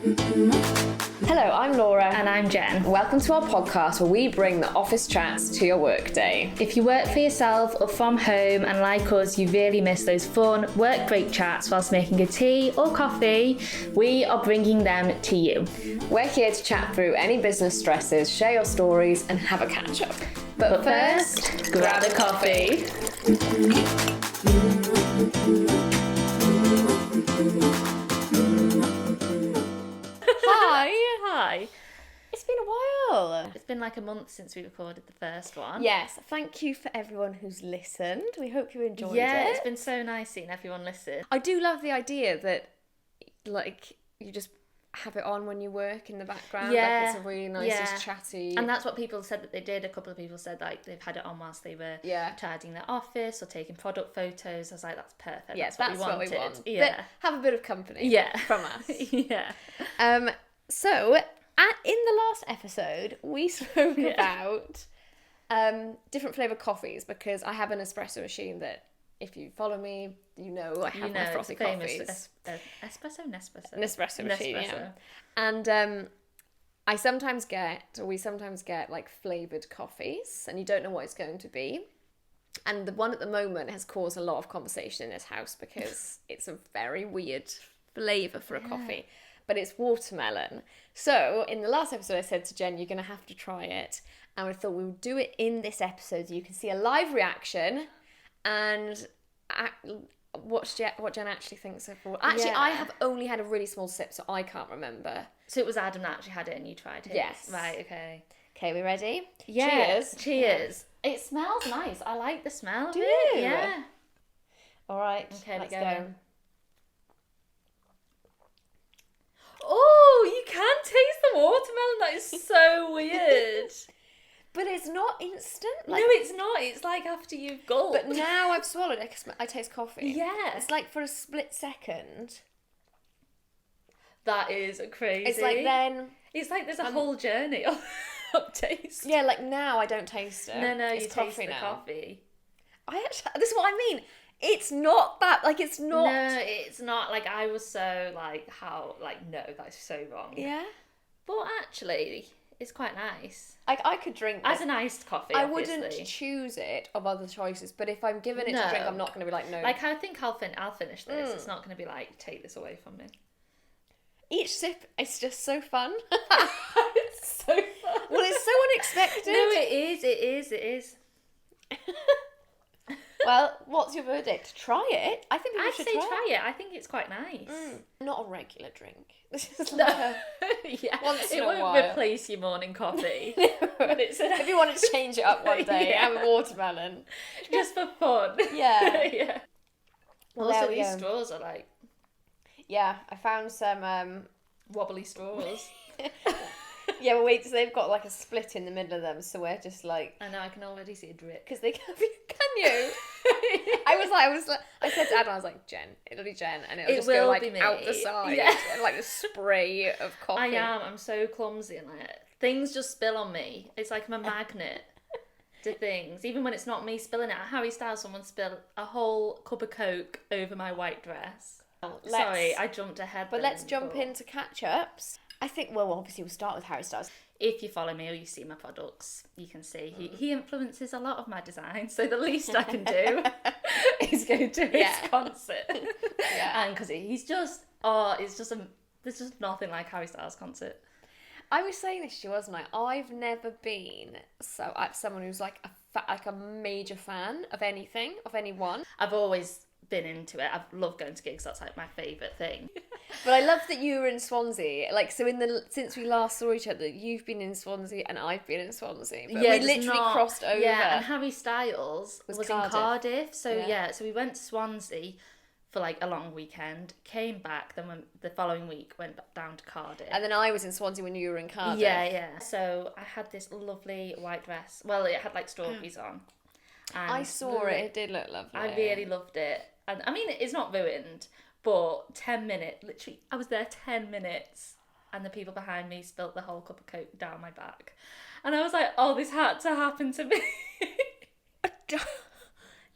Hello, I'm Laura. And I'm Jen. Welcome to our podcast where we bring the office chats to your workday. If you work for yourself or from home and like us, you really miss those fun work break chats whilst making a tea or coffee, we are bringing them to you. We're here to chat through any business stresses, share your stories and have a catch up. But first, grab a coffee. Hi. It's been a while. It's been like a month since we recorded the first one. Yes, thank you for everyone who's listened. We hope you enjoyed it. Yeah, it's been so nice seeing everyone listen. I do love the idea that, like, you just have it on when you work in the background. Yeah. Like, it's a really nice, just chatty. And that's what people said that they did. A couple of people said, like, they've had it on whilst they were tidying their office or taking product photos. I was like, that's perfect. Yes, that's what we want. Yeah. But have a bit of company from us. Yeah. So, in the last episode, we spoke about different flavoured coffees because I have an espresso machine that, if you follow me, you know I have my frothy coffees. Nespresso machine, yeah. And we sometimes get like flavoured coffees, and you don't know what it's going to be. And the one at the moment has caused a lot of conversation in this house because it's a very weird flavour for a coffee. But it's watermelon. So, in the last episode, I said to Jen, you're going to have to try it. And we thought we would do it in this episode so you can see a live reaction and what Jen actually thinks of it. Actually, I have only had a really small sip, so I can't remember. So it was Adam that actually had it and you tried it? Yes. Right, okay. Okay, we ready? Yeah. Cheers. Yeah. It smells nice. I like the smell. Do you? Yeah. All right, okay, let's go. Oh, you can taste the watermelon. That is so weird. But it's not instant. Like, no, it's not. It's like after you've gulped. But now I've swallowed it, I taste coffee. Yeah. It's like for a split second. That is crazy. It's like then... It's like there's a whole journey of taste. Yeah, like now I don't taste it. No, it's you coffee taste the now. coffee. This is what I mean. It's not that, like, it's not... No, it's not. Like, I was so, like, how... Like, no, that's so wrong. Yeah? But actually, it's quite nice. Like, I could drink as an iced coffee, I obviously. wouldn't choose it of other choices, but if I'm given it to drink, I'm not going to be like, no. Like, I think I'll finish this. It's not going to be like, take this away from me. Each sip is just so fun. It's so fun. Well, it's so unexpected. No, it is. Well, what's your verdict? Try it. I think people should try it. I think it's quite nice. Not a regular drink. This is like once in a while. It won't replace your morning coffee. But if you want to change it up one day, have a watermelon. Just for fun. Yeah. Yeah. Well, also, these straws are like... Yeah, I found some... wobbly straws. Yeah, but wait, so they've got like a split in the middle of them, so we're just like... I know, I can already see a drip. Because they can you? I said to Adam, I was like, Jen, it'll be Jen, and it'll just go like out the side, and like a spray of coffee. I'm so clumsy, and like, things just spill on me. It's like I'm a magnet to things. Even when it's not me spilling it. At Harry Styles, someone spilled a whole cup of Coke over my white dress. Sorry, I jumped ahead. But let's jump into catch-ups. I think, well, obviously we'll start with Harry Styles. If you follow me or you see my products, you can see he influences a lot of my design. So the least I can do is go to his concert. Yeah. And because he's just, there's just nothing like Harry Styles concert. I was saying this to you, wasn't I? I've never been someone who's like a major fan of anything, of anyone. I've always been into it. I've loved going to gigs. That's like my favourite thing. But I love that you were in Swansea. Like, so since we last saw each other, you've been in Swansea and I've been in Swansea. But we literally crossed over. Yeah, and Harry Styles was Cardiff. in Cardiff. So so we went to Swansea for like a long weekend, came back, then the following week went back down to Cardiff. And then I was in Swansea when you were in Cardiff. Yeah. So I had this lovely white dress. Well, it had like strawberries on. And I saw it. It did look lovely. I really loved it. And I mean, it's not ruined, but 10 minutes, literally, I was there 10 minutes and the people behind me spilt the whole cup of Coke down my back. And I was like, oh, this had to happen to me.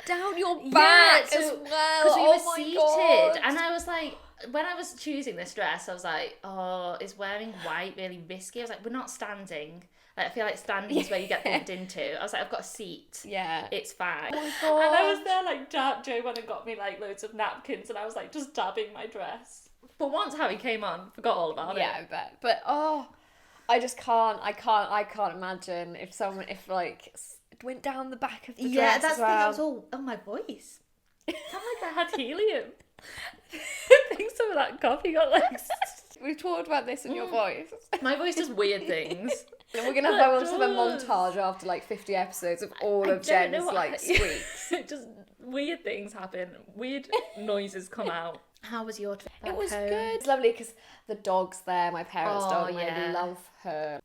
Down your back as well. Because we were seated. God. And I was like, when I was choosing this dress, I was like, oh, is wearing white really risky? I was like, we're not standing. Like, I feel like standing is where you get bumped into. I was like, I've got a seat. Yeah. It's fine. Oh my God. And I was there like, Joe went and got me like loads of napkins, and I was like just dabbing my dress. But once Harry came on, forgot all about it. Yeah, I bet. But I just can't imagine if like it went down the back of the dress. Yeah, that's as the thing. I well. was all, oh, my voice. It sounded like I had helium. I think some of that coffee got like. We've talked about this in your voice. My voice does weird things. And we're gonna have a montage after like 50 episodes of all of Jen's like squeaks. Just weird things happen. Weird noises come out. How was your trip? It was good. It's lovely because the dog's there. My parents' dog. And yeah. I love her.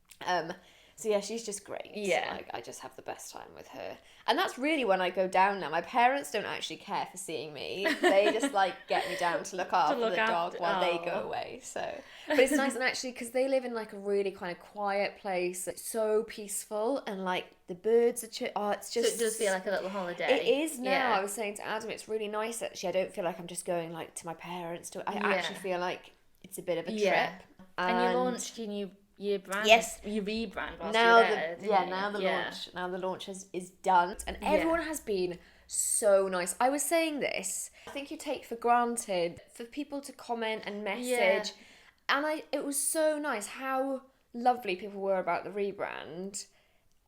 So yeah, she's just great. Yeah. Like, I just have the best time with her. And that's really when I go down now. My parents don't actually care for seeing me. They just like get me down to look after the dog while they go away. So, but it's nice, and actually because they live in like a really kind of quiet place. It's so peaceful, and like the birds are it's just. So it does feel like a little holiday. It is now. Yeah. I was saying to Adam, it's really nice actually. I don't feel like I'm just going like to my parents. I actually feel like it's a bit of a trip. And you launched your brand. Yes, you rebrand whilst now you're there, now the launch is done, and everyone has been so nice. I was saying this, I think you take for granted for people to comment and message, and it was so nice how lovely people were about the rebrand.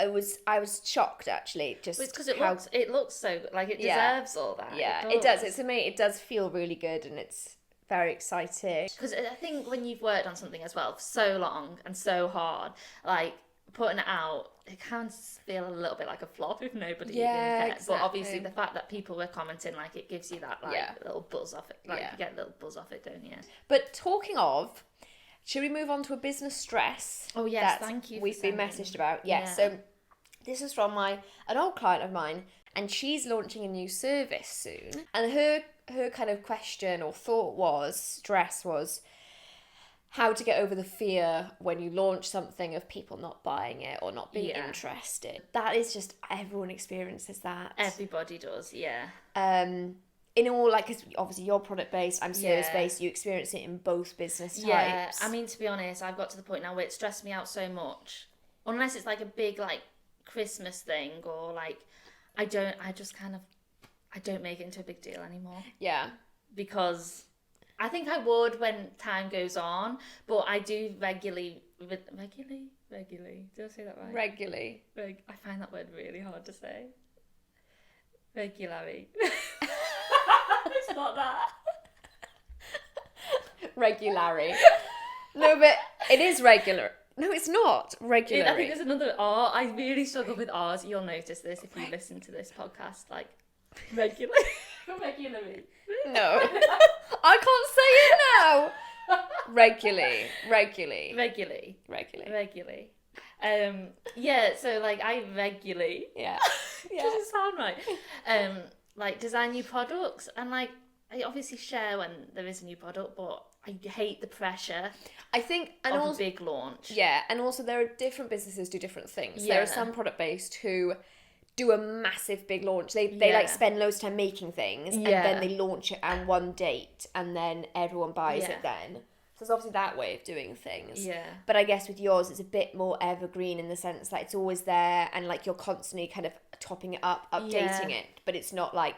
I was shocked actually, just because it looks so like it deserves all that. Yeah, it does. It's amazing. It does feel really good, and it's very exciting. Because I think when you've worked on something as well for so long and so hard, like putting it out, it can feel a little bit like a flop if nobody even cares. Exactly. But obviously the fact that people were commenting, like it gives you that little buzz off it. Like you get a little buzz off it, don't you? But talking of, should we move on to a business stress? Oh yes, thank you. We've been messaged about. Yes, so this is from an old client of mine, and she's launching a new service soon, and her kind of question or thought was how to get over the fear when you launch something of people not buying it or not being interested. That is just, everyone experiences that. Everybody does, yeah. In all, like, cause obviously you're product based, I'm service based. You experience it in both business types. Yeah, I mean, to be honest, I've got to the point now where it stressed me out so much. Unless it's like a big like Christmas thing, or like I don't make it into a big deal anymore. Yeah. Because I think I would when time goes on, but I do regularly. Did I say that right? Regularly. I find that word really hard to say. Regularly. It's not that. Regularly. No, but it is regular. No, it's not regularly. I think there's another R. I really struggle with R's. You'll notice this if you listen to this podcast. Like, regularly. Regularly. No. I can't say it now. Regularly. Yeah, so like I regularly. Yeah. Doesn't sound right. Like design new products, and like I obviously share when there is a new product, but I hate the pressure. I think of a big launch. Yeah, and also there are different businesses do different things. Yeah. There are some product based who do a massive big launch. They like spend loads of time making things, and then they launch it on one date, and then everyone buys it then. So there's obviously that way of doing things. Yeah. But I guess with yours, it's a bit more evergreen in the sense that it's always there, and like you're constantly kind of topping it up, updating it. But it's not like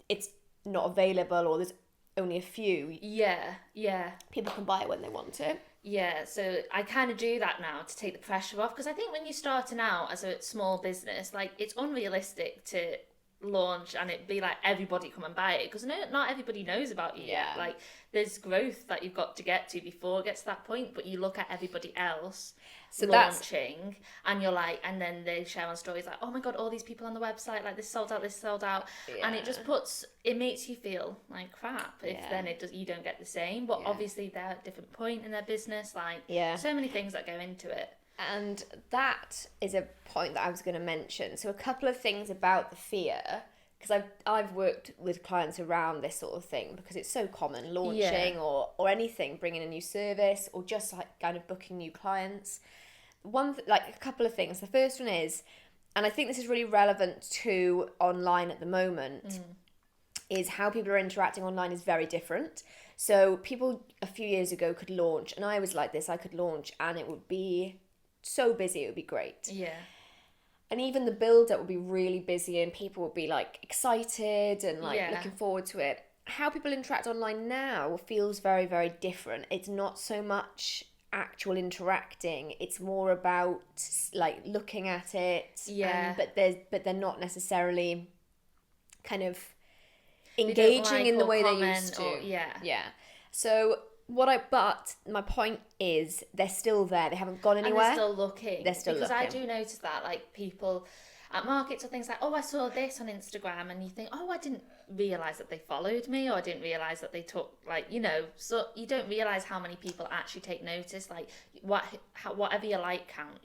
it's not available or there's only a few. Yeah. People can buy it when they want it. Yeah, so I kind of do that now to take the pressure off, because I think when you're starting out as a small business, like it's unrealistic to launch and it be like everybody come and buy it, because not everybody knows about you yet. Like there's growth that you've got to get to before it gets to that point, but you look at everybody else launching and you're like, and then they share on stories like, oh my god, all these people on the website, like this sold out, and it makes you feel like crap if then you don't get the same. But obviously they're at a different point in their business, like so many things that go into it. And that is a point that I was going to mention. So a couple of things about the fear, because I've worked with clients around this sort of thing, because it's so common, launching or anything, bringing a new service or just like kind of booking new clients. Like a couple of things. The first one is, and I think this is really relevant to online at the moment, is how people are interacting online is very different. So people a few years ago could launch, and I was like this, I could launch and it would be so busy, it would be great. Yeah. And even the build-up would be really busy and people would be like excited and like looking forward to it. How people interact online now feels very, very different. It's not so much actual interacting, it's more about like looking at it, but they're not necessarily kind of engaging in the way they used to. So but my point is they're still there, they haven't gone anywhere, and they're still looking, because looking. I do notice that, like, people at markets or things like, oh, I saw this on Instagram, and you think, oh, I didn't realise that they followed me, or I didn't realise that they took, like, you know, so you don't realise how many people actually take notice. Like, whatever your like count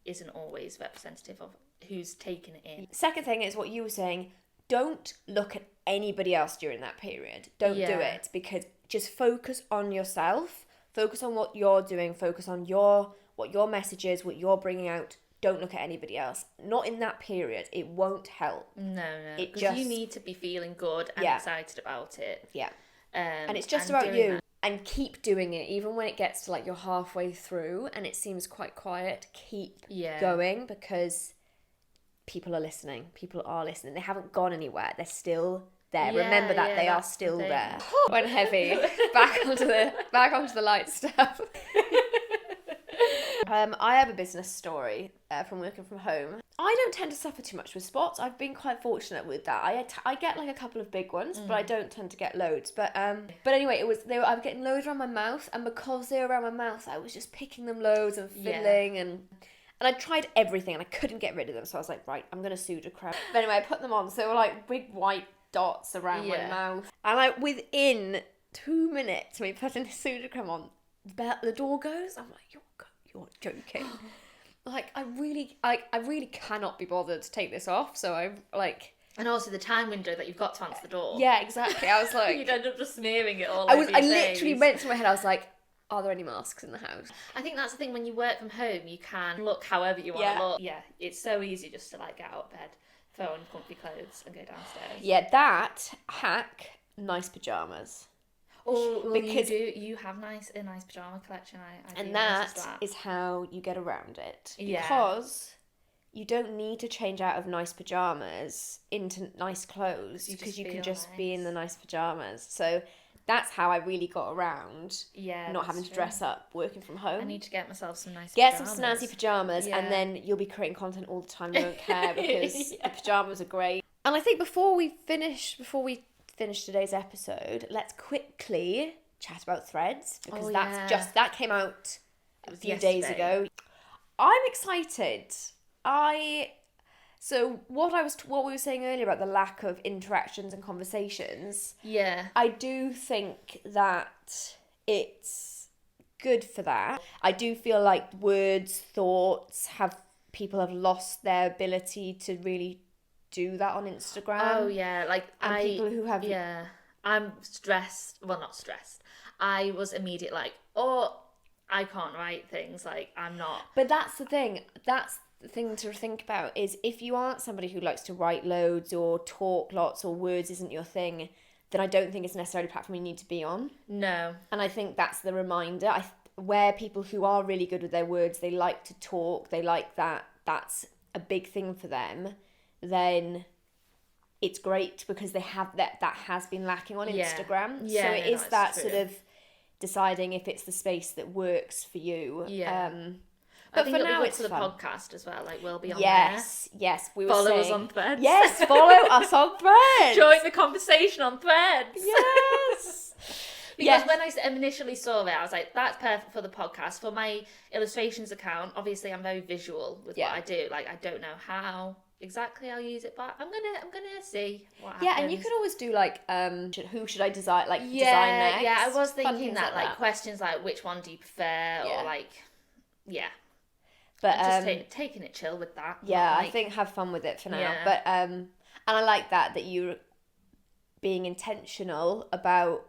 isn't always representative of who's taken it in. Second thing is what you were saying, don't look at anybody else during that period. Don't do it, because just focus on yourself, focus on what you're doing, focus on what your message is, what you're bringing out. Don't look at anybody else. Not in that period. It won't help. No. Because you need to be feeling good and excited about it. Yeah. And it's just about you. And keep doing it, even when it gets to like you're halfway through and it seems quite quiet. Keep going, because people are listening. People are listening. They haven't gone anywhere. They're still there. Remember that they are still there. Went heavy. Back onto the light stuff. I have a business story from working from home. I don't tend to suffer too much with spots. I've been quite fortunate with that. I get like a couple of big ones, but I don't tend to get loads. But anyway, I was getting loads around my mouth, and because they were around my mouth, I was just picking them loads and fiddling and I tried everything and I couldn't get rid of them. So I was like, right, I'm gonna pseudocreme. But anyway, I put them on, so they were like big white dots around my mouth. And like within 2 minutes, we put in the pseudocreme on, the door goes. I'm like, you're joking. Like, I really cannot be bothered to take this off. So I like. And also the time window that you've got to answer the door. Yeah, exactly. I was like, you'd end up just smearing it all. I literally went through my head. I was like, are there any masks in the house? I think that's the thing, when you work from home, you can look however you want to look. Yeah, it's so easy just to like get out of bed, throw on comfy clothes and go downstairs. Yeah, that hack, nice pyjamas. Oh, well, because you have a nice pyjama collection. I and that is how you get around it. Because you don't need to change out of nice pyjamas into nice clothes, because you can just be in the nice pyjamas. So that's how I really got around not having to dress up working from home. I need to get myself some nice pyjamas. Get some snazzy pyjamas, and then you'll be creating content all the time. You won't care, because the pyjamas are great. And I think before we finish today's episode, let's quickly chat about Threads, because that came out a few days ago. I'm excited. So what we were saying earlier about the lack of interactions and conversations. Yeah. I do think that it's good for that. I do feel like words, thoughts people have lost their ability to really do that on Instagram. Oh yeah, people who have I'm stressed. Well, not stressed. I was immediate like, oh, I can't write things, like I'm not. But that's the thing. That's the thing to think about, is if you aren't somebody who likes to write loads or talk lots, or words isn't your thing, then I don't think it's necessarily a platform you need to be on. No. And I think that's the reminder. Where people who are really good with their words, they like to talk, they like that's a big thing for them, then it's great, because they have that has been lacking on Instagram. So it is that sort of deciding if it's the space that works for you. But for now, it's the podcast as well. Like, we'll be on there. Yes. We follow us on Threads. Yes, follow us on Threads. Join the conversation on Threads. Yes. Because when I initially saw it, I was like, that's perfect for the podcast. For my illustrations account, obviously I'm very visual with what I do. Like, I don't know how exactly I'll use it, but I'm gonna see what happens. Yeah, and you could always do like, who should I design? Like, design next. Yeah, I was thinking that, like questions like, which one do you prefer, or like, But just taking it chill with that. Yeah, I think have fun with it for now. Yeah. But and I like that you're being intentional about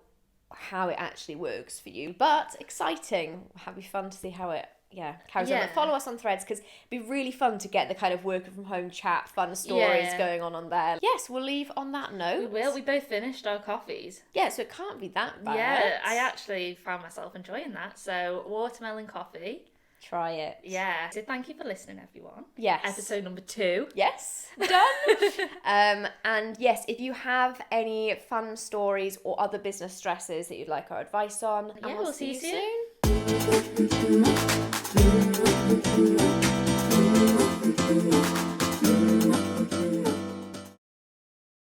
how it actually works for you. But exciting. It'll be fun to see how it carries on. But follow us on Threads because it'd be really fun to get the kind of working from home chat, fun stories going on there. Yes, we'll leave on that note. We will. We both finished our coffees. Yeah, so it can't be that bad. Yeah, I actually found myself enjoying that. So watermelon coffee. Try it. Yeah. So thank you for listening, everyone. Yes. Episode number 2. Yes. Done. And yes, if you have any fun stories or other business stresses that you'd like our advice on, we'll see you soon. soon.